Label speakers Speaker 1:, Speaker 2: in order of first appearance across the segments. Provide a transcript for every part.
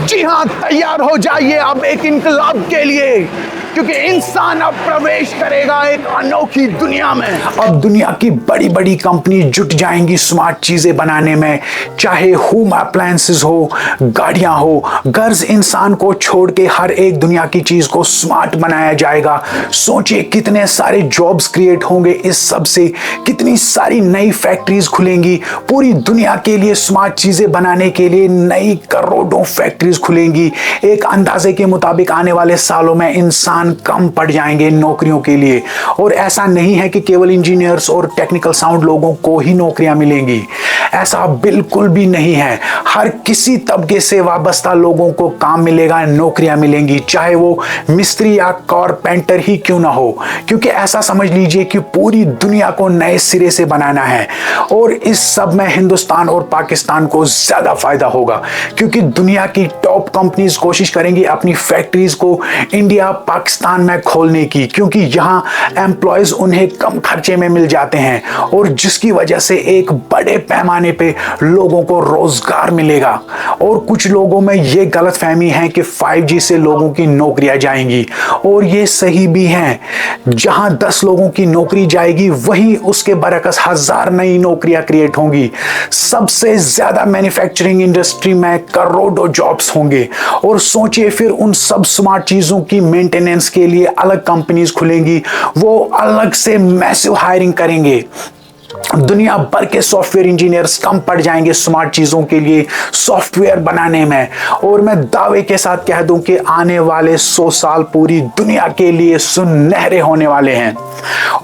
Speaker 1: जी हाँ, तैयार हो जाइए अब एक इनकलाब के लिए, क्योंकि इंसान अब प्रवेश करेगा एक अनोखी दुनिया में। अब दुनिया की बड़ी बड़ी कंपनी जुट जाएंगी स्मार्ट चीजें बनाने में, चाहे होम अप्लायंसेस हो, गाड़ियां हो, गर्ज इंसान को छोड़ के हर एक दुनिया की चीज को स्मार्ट बनाया जाएगा। सोचिए कितने सारे जॉब्स क्रिएट होंगे इस सब से, कितनी सारी नई फैक्ट्रीज खुलेंगी पूरी दुनिया के लिए। स्मार्ट चीजें बनाने के लिए नई करोड़ों फैक्ट्रीज खुलेंगी। एक अंदाजे के मुताबिक आने वाले सालों में इंसान कम पड़ जाएंगे नौकरियों के लिए। और ऐसा नहीं है कि केवल इंजीनियर्स और टेक्निकल साउंड लोगों को ही नौकरियां मिलेंगी, ऐसा बिल्कुल भी नहीं है। हर किसी तबके से वाबस्ता लोगों को काम मिलेगा, नौकरियां मिलेंगी, चाहे वो मिस्त्री या कारपेंटर ही क्यों ना हो। क्योंकि ऐसा समझ लीजिए कि पूरी दुनिया को नए सिरे से बनाना है और इस सब में हिंदुस्तान और पाकिस्तान को ज्यादा फायदा होगा, क्योंकि दुनिया की टॉप कंपनीज कोशिश करेंगी अपनी फैक्ट्रीज को इंडिया पाकिस्तान में खोलने की, क्योंकि यहाँ एम्प्लॉयज उन्हें कम खर्चे में मिल जाते हैं और जिसकी वजह से एक बड़े पैमाने पे लोगों को रोजगार मिलेगा। और कुछ लोगों में ये गलतफहमी है कि 5G से लोगों की नौकरियां जाएंगी, और ये सही भी है। जहां 10 लोगों की नौकरी जाएगी वहीं उसके बरकस 1000 नई नौकरियां क्रिएट होंगी। सबसे ज्यादा मैन्युफैक्चरिंग इंडस्ट्री में करोड़ों जॉब्स होंगे। और सोचिए फिर उन सब स्मार्ट चीजों की मेंटेनेंस के लिए अलग कंपनीज खुलेंगी, वो अलग से मैसिव हायरिंग करेंगे। दुनिया भर के सॉफ्टवेयर इंजीनियर्स कम पड़ जाएंगे स्मार्ट चीजों के लिए सॉफ्टवेयर बनाने में। और मैं दावे के साथ कह दूं कि आने वाले 100 साल पूरी दुनिया के लिए सुनहरे होने वाले हैं।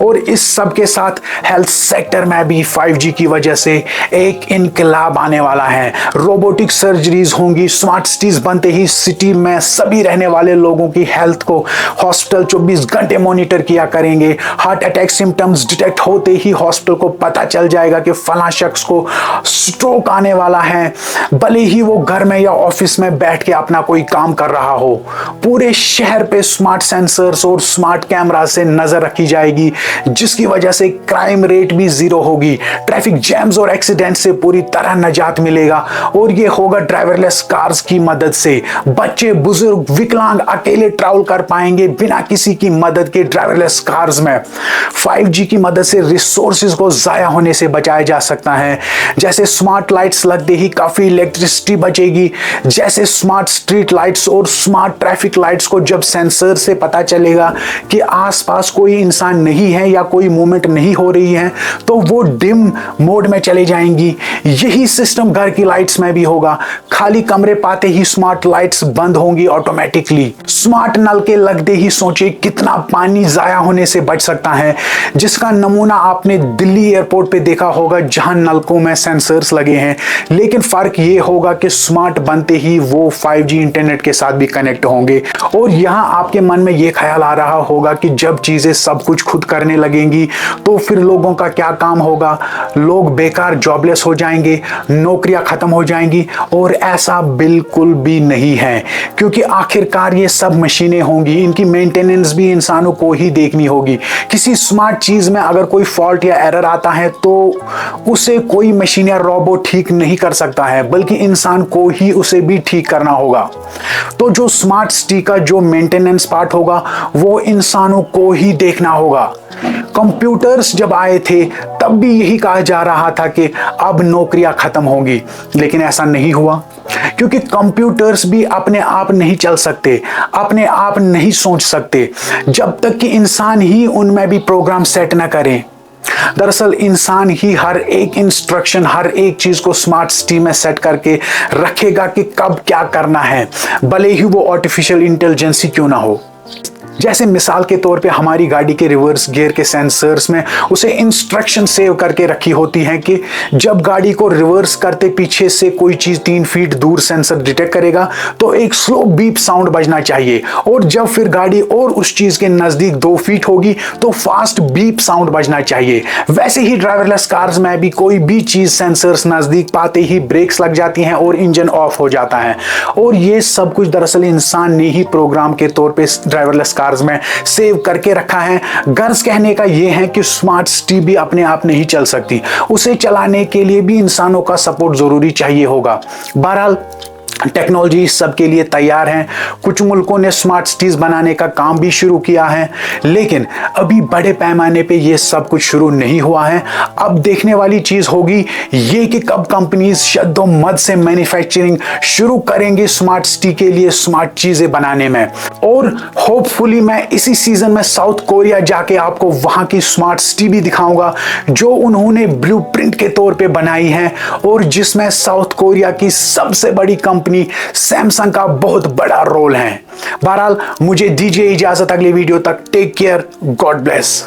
Speaker 1: और इस सब के साथ हेल्थ सेक्टर में भी 5G की वजह से एक इनकलाब आने वाला है। रोबोटिक सर्जरीज होंगी, स्मार्ट सिटीज बनते ही सिटी में सभी रहने वाले लोगों की हेल्थ को हॉस्पिटल 24 घंटे मॉनिटर किया करेंगे। हार्ट अटैक सिम्टम्स डिटेक्ट होते ही हॉस्पिटल को पता चल जाएगा कि फला शख्स को स्ट्रोक आने वाला है, भले ही वो घर में या ऑफिस में बैठ के अपना कोई काम कर रहा हो। पूरे शहर पे स्मार्ट सेंसर्स और स्मार्ट कैमरा से नजर रखी जाएगी, जिसकी वजह से क्राइम रेट भी 0 होगी। ट्रैफिक जैम्स और एक्सीडेंट से पूरी तरह निजात मिलेगा, और ये होगा ड्राइवरलेस कार्स की मदद से। बच्चे, बुजुर्ग, विकलांग अकेले ट्रैवल कर पाएंगे बिना किसी की मदद के ड्राइवरलेस कार्स में। 5G की मदद से रिसोर्सेज को जाया होने से बचाया जा सकता है। जैसे स्मार्ट लाइट्स लगते ही काफी इलेक्ट्रिसिटी बचेगी, जैसे स्मार्ट स्ट्रीट लाइट्स और स्मार्ट ट्रैफिक लाइट्स को जब सेंसर से पता चलेगा कि आसपास कोई इंसान नहीं है या कोई मूवमेंट नहीं हो रही है, तो वो डिम मोड में चले जाएंगी। यही सिस्टम घर की लाइट्स में भी होगा। खाली कमरे पाते ही स्मार्ट लाइट्स बंद होंगी ऑटोमेटिकली। स्मार्ट नल के लगते ही सोचिए कितना पानी जाया होने से बच सकता है, जिसका नमूना आपने दिल्ली एयरपोर्ट पे देखा होगा, जहां नलकों में सेंसर्स लगे हैं। लेकिन फर्क ये होगा कि स्मार्ट बनते ही वो 5G इंटरनेट के साथ भी कनेक्ट होंगे। और यहां आपके मन में ये ख्याल आ रहा होगा कि जब चीजें सब कुछ खुद करने लगेंगी तो फिर लोगों का क्या काम होगा, लोग बेकार जॉबलेस हो जाएंगे, नौकरियां खत्म हो जाएंगी। और ऐसा बिल्कुल भी नहीं है, क्योंकि आखिरकार ये सब मशीनें होंगी, इनकी मेंटेनेंस भी इंसानों को ही देखनी होगी। किसी स्मार्ट चीज में अगर कोई फॉल्ट या एरर आता है तो उसे कोई मशीन या रोबोट ठीक नहीं कर सकता है, बल्कि इंसान को ही उसे भी ठीक करना होगा। तो जो स्मार्ट सिटी का जो मेंटेनेंस पार्ट होगा वो इंसानों को ही देखना होगा। कंप्यूटर्स जब आए थे तब भी यही कहा जा रहा था कि अब नौकरियां खत्म होंगी, लेकिन ऐसा नहीं हुआ, क्योंकि कंप्यूटर्स भी अपने आप नहीं चल सकते, अपने आप नहीं सोच सकते, जब तक कि इंसान ही उनमें भी प्रोग्राम सेट न करें। दरअसल इंसान ही हर एक इंस्ट्रक्शन, हर एक चीज को स्मार्ट सिटी में सेट करके रखेगा कि कब क्या करना है, भले ही वो आर्टिफिशियल इंटेलिजेंस ही क्यों ना हो। जैसे मिसाल के तौर पे हमारी गाड़ी के रिवर्स गियर के सेंसर्स में उसे इंस्ट्रक्शन सेव करके रखी होती है कि जब गाड़ी को रिवर्स करते पीछे से कोई चीज 3 फीट दूर सेंसर डिटेक्ट करेगा तो एक स्लो बीप साउंड बजना चाहिए, और जब फिर गाड़ी और उस चीज के नजदीक 2 फीट होगी तो फास्ट बीप साउंड बजना चाहिए। वैसे ही ड्राइवरलेस कार्स में भी कोई भी चीज सेंसर्स नजदीक पाते ही ब्रेक्स लग जाती हैं और इंजन ऑफ हो जाता है। और ये सब कुछ दरअसल इंसान ने ही प्रोग्राम के तौर पे ड्राइवरलेस में सेव करके रखा है। गर्ज कहने का यह है कि स्मार्ट सिटी भी अपने आप नहीं चल सकती, उसे चलाने के लिए भी इंसानों का सपोर्ट जरूरी चाहिए होगा। बहरहाल टेक्नोलॉजी सबके लिए तैयार है। कुछ मुल्कों ने स्मार्ट सिटीज बनाने का काम भी शुरू किया है, लेकिन अभी बड़े पैमाने पे ये सब कुछ शुरू नहीं हुआ है। अब देखने वाली चीज होगी ये कि कब कंपनीज शद्दोमद से मैन्युफैक्चरिंग शुरू करेंगी स्मार्ट सिटी के लिए स्मार्ट चीजें बनाने में। और होपफुली मैं इसी सीजन में साउथ कोरिया जाके आपको वहां की स्मार्ट सिटी भी दिखाऊंगा जो उन्होंने ब्लूप्रिंट के तौर पे बनाई है, और जिसमें साउथ कोरिया की सबसे बड़ी कंपनी सैमसंग का बहुत बड़ा रोल है। बहरहाल मुझे दीजिए इजाजत, अगली वीडियो तक टेक केयर, गॉड ब्लेस।